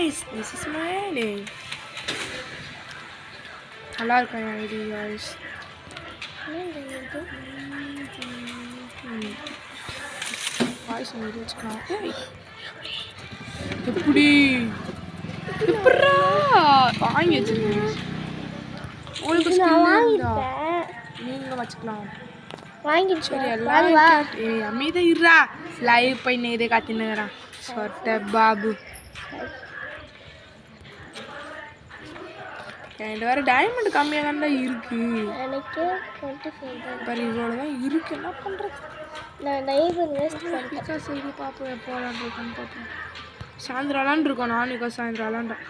guys, this is my name. நல்லா இருக்கேன் ID guys. Voice மீறி வச்சுக்கலாம். எப்படி எப்படா வாங்கி வச்சிருக்கீங்க? உங்களுக்கு நீங்க வச்சுக்கலாம். வாங்கி சரி எல்லாம் அமைதியா இருடா. லைவ் பண்ணி இதே காத்தினுறான் சொட்ட பாபு. என்கிட்ட வேறு டைமண்ட் கம்மியாக தான்டா இருக்கு. எனக்கு 24 பாரு இவ்வளோ தான் இருக்கு. என்ன பண்ணுறது? நான் டைமண்ட் வேஸ்ட் பண்ணிக்கா. சரி பார்ப்போம் எப்போ விளாண்டுருக்கான்னு பார்ப்போம். சாயந்தரம் இருக்கோம். நானுக்கா சாயந்தரம் விளாண்டேன்.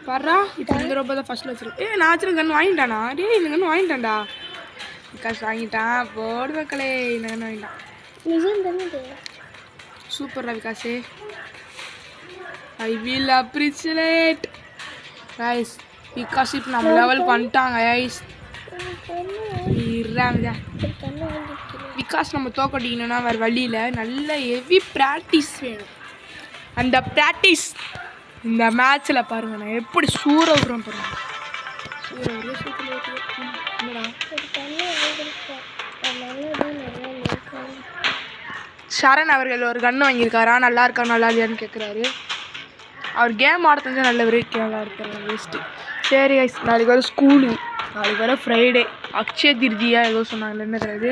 பாரா இப்போ இந்த ரொம்ப தான் ஃபஸ்ட்டில் வச்சிருக்கேன். நான் வச்சிருக்க கன்று வாங்கிட்டானா? இந்த கன்று வாங்கிட்டான்டா. விகாஸ் வாங்கிட்டான். போடு மக்களே, இந்த கன்று வாங்கிட்டான். சூப்பர்டா விகாஸே. I will appreciate guys. Vikas இப்போ நம்ம லெவலுக்கு வந்துட்டாங்க கைஸ். விகாஸ் நம்ம தோக்கடிக்கணும்னா வேறு வழியில் நல்ல ஹெவி ப்ராக்டிஸ் வேணும். அந்த ப்ராக்டிஸ் இந்த மேட்ச்சில் பாருங்கள். நான் எப்படி சூற விடுறேன் பாருங்கள். சரண் அவர்கள் ஒரு கன்று வாங்கியிருக்காரா? நல்லா இருக்கா நல்லா இல்லையான்னு கேட்குறாரு. அவர் கேம் ஆட தெரிஞ்சால் நல்லவர். கேவலாக இருக்காரு வேஸ்ட்டு. சரி கைஸ், நாளைக்கு வர ஸ்கூலு. நாளைக்கு வர ஃப்ரைடே அக்ஷய திருதியா ஏதோ சொன்னாங்க. என்ன தெரியாது,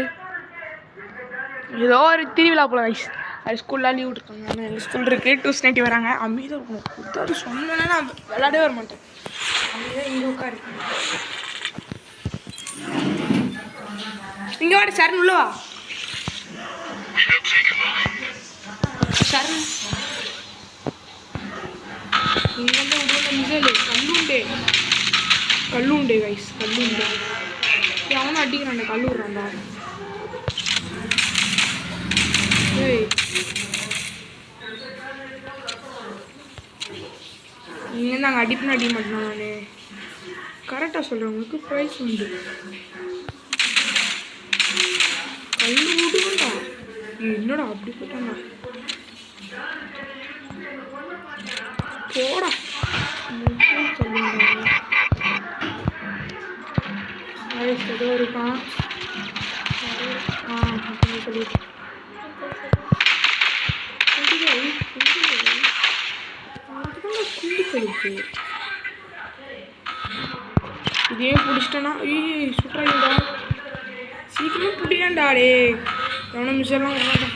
ஏதோ ஒரு திருவிழா போல கைஸ். அது ஸ்கூல்லாம் லீவ் விட்டுருக்காங்க. ஆனால் எங்கள் ஸ்கூல் இருக்குது. டியூஷன் வராங்க. அமைதியாக இருக்கணும். ஏதாவது சொன்னேன்னா நான் விளையாடவே வர மாட்டேன். அமைதியாக இங்கே உட்காரு. இங்கே வாட சரண் உள்ளவா. சரண் இங்கே வந்து உடனே மிசலு கல்லுண்டே கைஸ். கல்லுண்டே அவனும் அடிக்கிறான்டா. கல்லு விட்றான்டா. ஏய் இங்கே நாங்கள் அடிப்புன்னு அடிக்க மாட்டோம். நான் கரெக்டாக சொல்கிறேன். உங்களுக்கு ப்ரைஸ் உண்டு. கல்லு விடுவேண்டா. என்னடா அப்படி போட்டாண்டா. போடா சொல்லுங்க. ஏதோ இருக்கான். சொல்லிட்டு இதே பிடிச்சிட்டேன்னா சுற்றாடா. சீக்கிரமா பிடிக்காண்டாடே. எவனும் மிஸ்ஸெல்லாம் வராடா.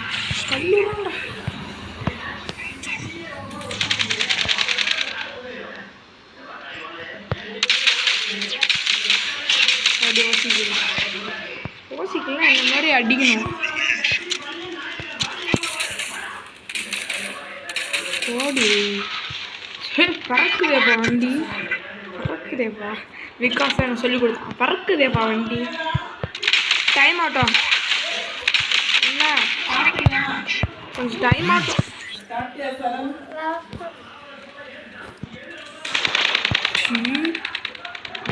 கல்லுடாண்டா. அப்படி யோசிக்கலாம். இந்த மாதிரி அடிக்கணும். ஓடி பறக்குதேப்பா வண்டி. பறக்குதேப்பா. விகாஸ் எனக்கு சொல்லிக் கொடுத்தான். பறக்குதேப்பா வண்டி. டைம் ஆகட்டும். என்ன கொஞ்சம் டைம் ஆகட்டும்.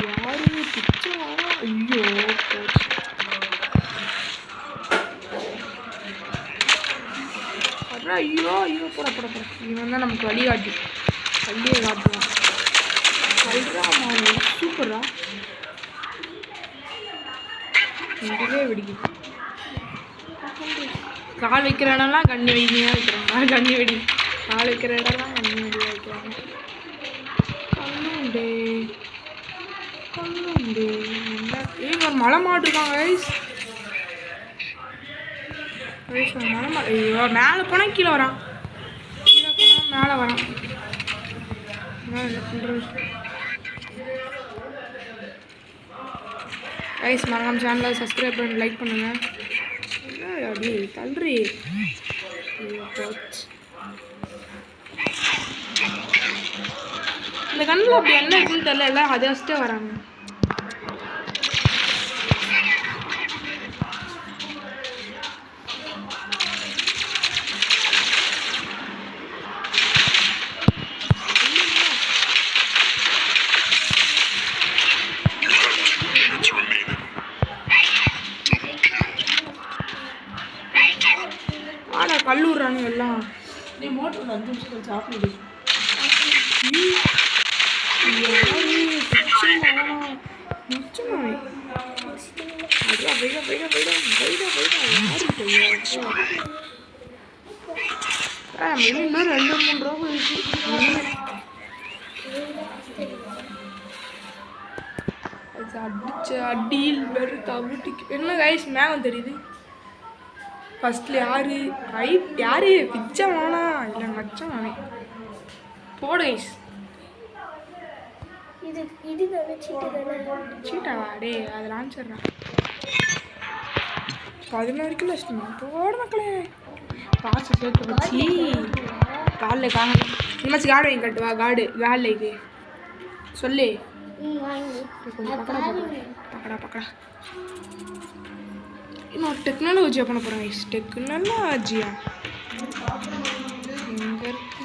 யாரு பிச்சை? ஐயோ ஐயோ ஐயோ போட போட போட. இவன் தான் நமக்கு வழிகாட்டி. வழியை காட்டுவான். சொல்கிறாமா சூப்பரா. இங்கே வெடிக்குது. கால் வைக்கிற இடம்லாம் கண்ணி வெடியாக வைக்கிறாங்க. கண்ணி வெடி கால் வைக்கிற இடம்லாம் கண்ணி வெடியாக வைக்கிறாங்க. கல்லுண்டே கல்லுண்டே. என்ன ஒரு மலை மாட்டிருக்காங்க கைஸ். மலை மாடு. ஐயோ மேலே போனால் கீழே வரான். கீழே போனால் மேலே வரான். என்ன பண்ணுறது கைஸ்? மறக்காம சேனலை சப்ஸ்கிரைப் பண்ணி லைக் பண்ணுங்கள். என்ன அப்படி தள்ளுறி. இந்த கண்ணில் அப்படி என்ன இருக்குன்னு தெரியல. எல்லாம் அதை வச்சுட்டே வராங்க. கல்லூரானு எல்லாம். நீ மோட்டர் 5 நிமிஷம் சாப்பிடு. இன்னும் 2-3 ரூபா அடிச்ச அடியில் வெறும் தவிட்டிக்கு என்ன கைஸ் மேகம் தெரியுது. ஃபர்ஸ்ட்ல யாரு பிச்சமானா இல்லை மச்சமானே போடு கைஸ். இது தானே சீட்டாவா டே அது லான்ச்சர்றா 16 கிலோ இஷ்டமா போட மக்களே. காசு சேர்த்து வச்சு காலில் காண இனிமாச்சு காடு வாங்கி கட்டுவா. காடுலைக்கு சொல்லு. பக்கடா இன்னும் டெக்னாலஜியா பண்ண போகிறேன் கைஸ். டெக்னாலஜியா எங்கே இருக்கு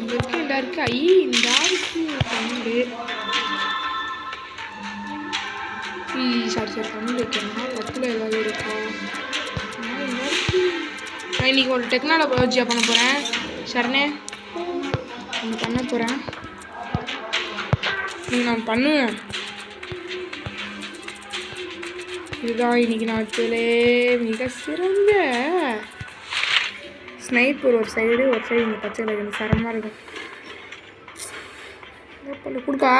இந்த இருக்கு இந்த இருக்கு பண்டு சாரி பண்டு வைக்கணும். 10ல் ஏதாவது இருக்கா? நான் இன்னைக்கு ஒரு டெக்னாலஜியா பண்ண போகிறேன். சரணே ஒன்று பண்ண போகிறேன். நான் பண்ணுவேன். இதுதான் இன்னைக்கு நாட்டிலே மிக சிறந்த ஸ்னைப்பர். ஒரு சைடு இந்த பச்சை கலர் சரமாக இருக்கும். கொடுக்கா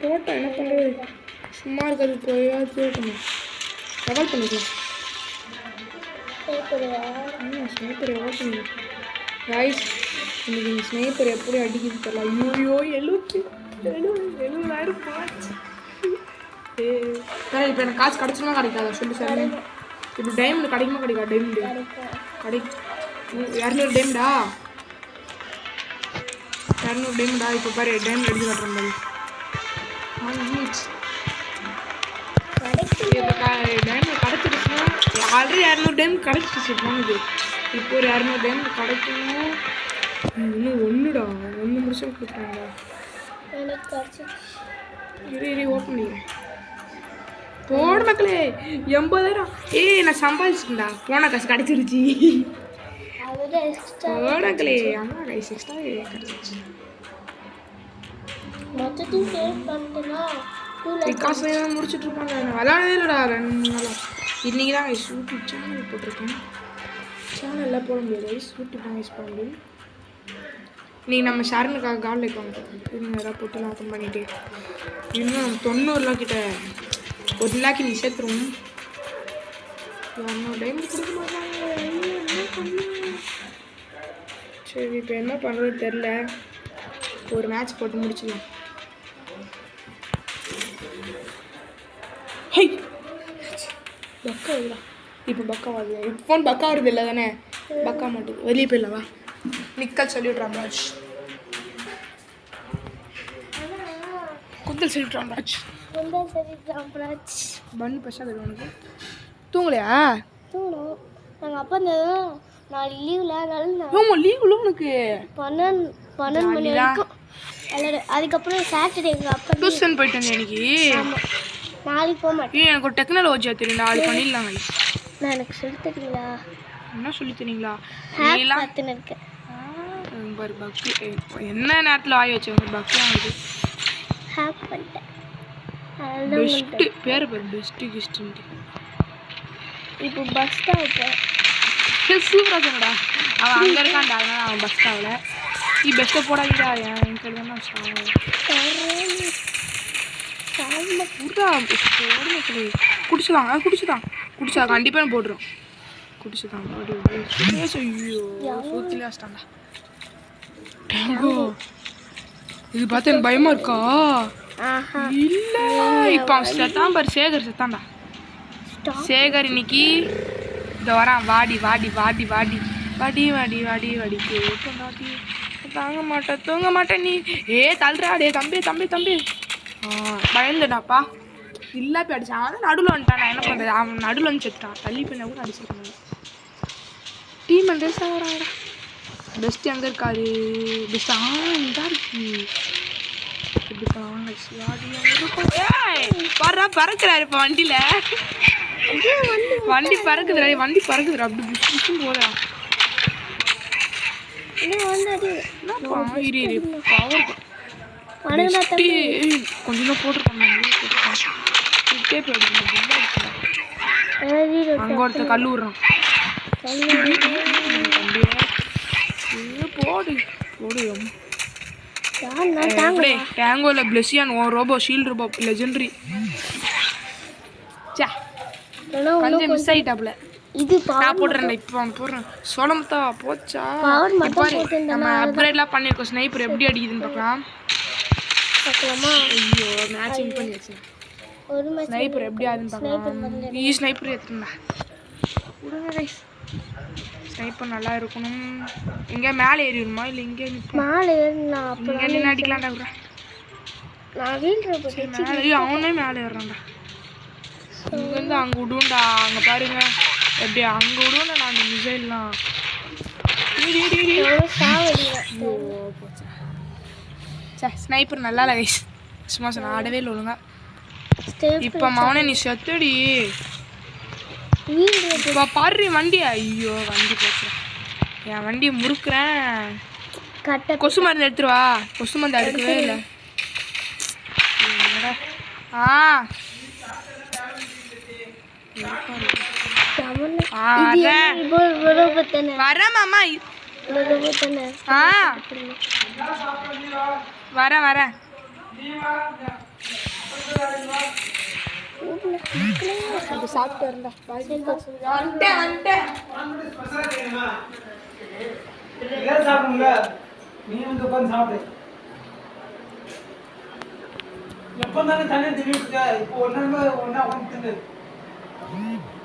போட்டா என்ன பண்ணுறது? சும்மா இருக்கிறது போய் போட்டணும். லெவல் பண்ணிக்கலாம். ஸ்னைப்பர் எவ்வளோ பண்ணிக்கலாம் கைஸ். இன்னைக்கு இந்த ஸ்னைப்பர் எப்படி அடிக்குது தெரியல. ஐயோ 70,000 போச்சு. இப்போ எனக்கு காசு கிடச்சுமா கிடைக்காதா சொல்லு சார். இப்போ டைமண்ட் கிடைக்குமா கிடைக்காது? டைமண்ட் 200 டைமண்டா 200 டைமண்டா. இப்போ பாரு டைமண்ட் எடுத்து காட்டுறேன் பாரு. டைமண்ட் கிடச்சிருச்சுன்னா ஆல்ரெடி 200 டைமண்ட் கிடச்சிருச்சு போனது. இப்போ ஒரு 200 டைமண்ட் கிடைக்கணும். இன்னும் ஒன்று முடிச்சா கொடுக்குறாங்களா? இரு ஓப்பன் பண்ணிக்கிறேன். போட மக்களே 80,000. நான் சம்பாதிச்சிட்டேன்டா. போன காசு கிடச்சிருச்சு. போடங்களே அம்மா கைஸ் எக்ஸ்ட்ரா கிடச்சிருச்சு. காசு முடிச்சுட்டு இருப்பாங்க. நான் விளாடவே இல்லைடா 2 நாளாக. இன்றைக்கி தான் கைஸ் யூடியூப் சேனல் போட்டிருக்கேன். சேனல்லாம் போட முடியாது கைஸ். யூடியூப் தான் யூஸ் பண்ண முடியும். இன்றைக்கி நம்ம ஷரனுக்காக கால் வைக்க நீங்கள் எதாவது போட்டுலாம் ஓப்பன் பண்ணிவிட்டு இன்னும் 90 ரூபா கிட்ட 1 லேக் நீ சேர்த்துருவோம். 200 டைமண்ட் கொடுக்க மாட்டாங்க. சரி இப்போ என்ன பண்ணுறது தெரில. ஒரு மேட்ச் போட்டு முடிச்சிடலாம். ஹை பக்கா வருதா? இப்போ பக்கா வருது. இப்போ ஃபோன் பக்கா வருது இல்லை தானே? பக்கா மாட்டேது. வெளியே போயிடலவா நிக்கல் சொல்லிவிட்றான் ராஜ். குந்தல் சொல்லிவிட்றான் ராஜ். பண்ணு பசாது உனக்கு தூங்கலையா? தூங்கணும். நாங்கள் அப்பா நாளைக்கு லீவில் ஆமாம் லீவில் உனக்கு 12 மணி வரைக்கும். அதுக்கப்புறம் சாட்டர்டே எங்கள் அப்பா டியூஷன் போயிட்டு வந்தேன் இன்னைக்கு. ஆமாம் நாளைக்கு போக மாட்டேன். எனக்கு ஒரு டெக்னாலஜியா தெரியும். நாளைக்கு பண்ணிடலாம். நான் எனக்கு சொல்லி தரீங்களா? என்ன சொல்லி தரீங்களா? பார்த்துன்னு இருக்கேன் பாரு பக்கு என்ன நேரத்தில் ஆகி வச்சவங்க பக்குலாம் வந்து ஹேக் பண்ணிட்டேன். பெஸ்ட்டு பேர் பாரு பெஸ்ட்டு கிஸ்ட்டுன்ட்டு. இப்போ பஸ் ஸ்டாப் சூப்பராக சொன்னடா. அவன் அங்கே இருக்கான்டா. அதனால அவன் பஸ் ஸ்டாவில் நீ பெஸ்ட்டை போடாதீடா. என் கையில் தான் குடிச்சா கண்டிப்பாக நான் போடுறோம். குடிச்சுதான் ஐயோ சூத்திலே வச்சிட்டான்டா. இது பார்த்து எனக்கு பயமா இருக்கா? இல்ல இப்போ அவன் செத்தான் பாரு. செத்தான்டா. சேகர் இன்னைக்கு இந்த வரான். வாடி தாங்க மாட்டேன் தூங்க மாட்டேன் நீ. தள்ளுறாடே தம்பி பயந்துடாப்பா. இல்லை போய் அடிச்சான். அவன் நடுவில் வந்துட்டான். நான் என்ன பண்ணுறது? அவன் நடுவில் வந்து செத்துட்டான். தள்ளி போய் கூட அடிச்சிருக்கேன். டீம் வந்து சாராடா. பெஸ்ட் எங்கே இருக்காரு? பெஸ்ட் இதாக இருக்கு. எப்படி வர்றா பறக்கிறாரு இப்போ வண்டியில். வண்டி பறக்குதுடா வண்டி பறக்குதுடா அப்படி புஷ் புஷ்னு போதா என்னப்பா இரு இரு பவர் கொஞ்சம் போட்டுருக்கோம் அங்க ஒருத்த கல் விடுறான் போடு போடு அப்படியே டேங்கோல பிளெஸியான் ஓ ரோபோ ஷீல்டு ரோபோ லெஜெண்டரி சே கொஞ்சம் மிஸ் ஆயிட்டாப்ல இது நான் போடுறேன் இப்போ அவன் போடுறேன் சோளமத்தா போச்சா நம்ம அப்கிரேட்லாம் பண்ணியிருக்கோம் ஸ்னைப்பர் எப்படி அடிக்குதுன்னு பார்க்கலாம் ஐயோ மேட்ச் வின் பண்ணியாச்சு ஸ்னைப்பர் எப்படி ஆகுதுன்னு பார்க்கலாம் ஸ்னைப்பர் எடுத்துருந்தா விடுங்க கைஸ் ஸ்னைப்பர் நல்லா இருக்கணும் எங்கே மேலே ஏறிடுமா இல்லை இங்கே மேலே ஏறினா இங்கே நின்று அடிக்கலாம்டா விட்றா நான் வீழ்ற மேலே அவனே மேலே ஏறுறான்டா இங்கேருந்து அங்கே விடுவோம்டா அங்கே பாருங்க எப்படி அங்கே விடுவோம்டா நான் அந்த மிசைல்லாம் சே ஸ்னைப்பர் நல்லா இல்லை கைஸ் சும்மா சொன்ன ஆடவே இல்லை ஒழுங்கா இப்போ மவனே நீ செத்துடி இப்போ பாரு வண்டி ஐயோ வண்டி போச்சு என் வண்டியை முறுக்குறேன் கொசு மருந்து எடுத்துருவா கொசு மருந்து எடுக்கவே இல்லை வரேன் மாமா வரேன் வரேன் சாப்பிட்டு இருந்தா நீ வந்து உட்காந்து சாப்பிடு எப்போ தானே தண்ணி திணிவிட்டு இப்போ ஒன்னா உட்காந்து தின்னு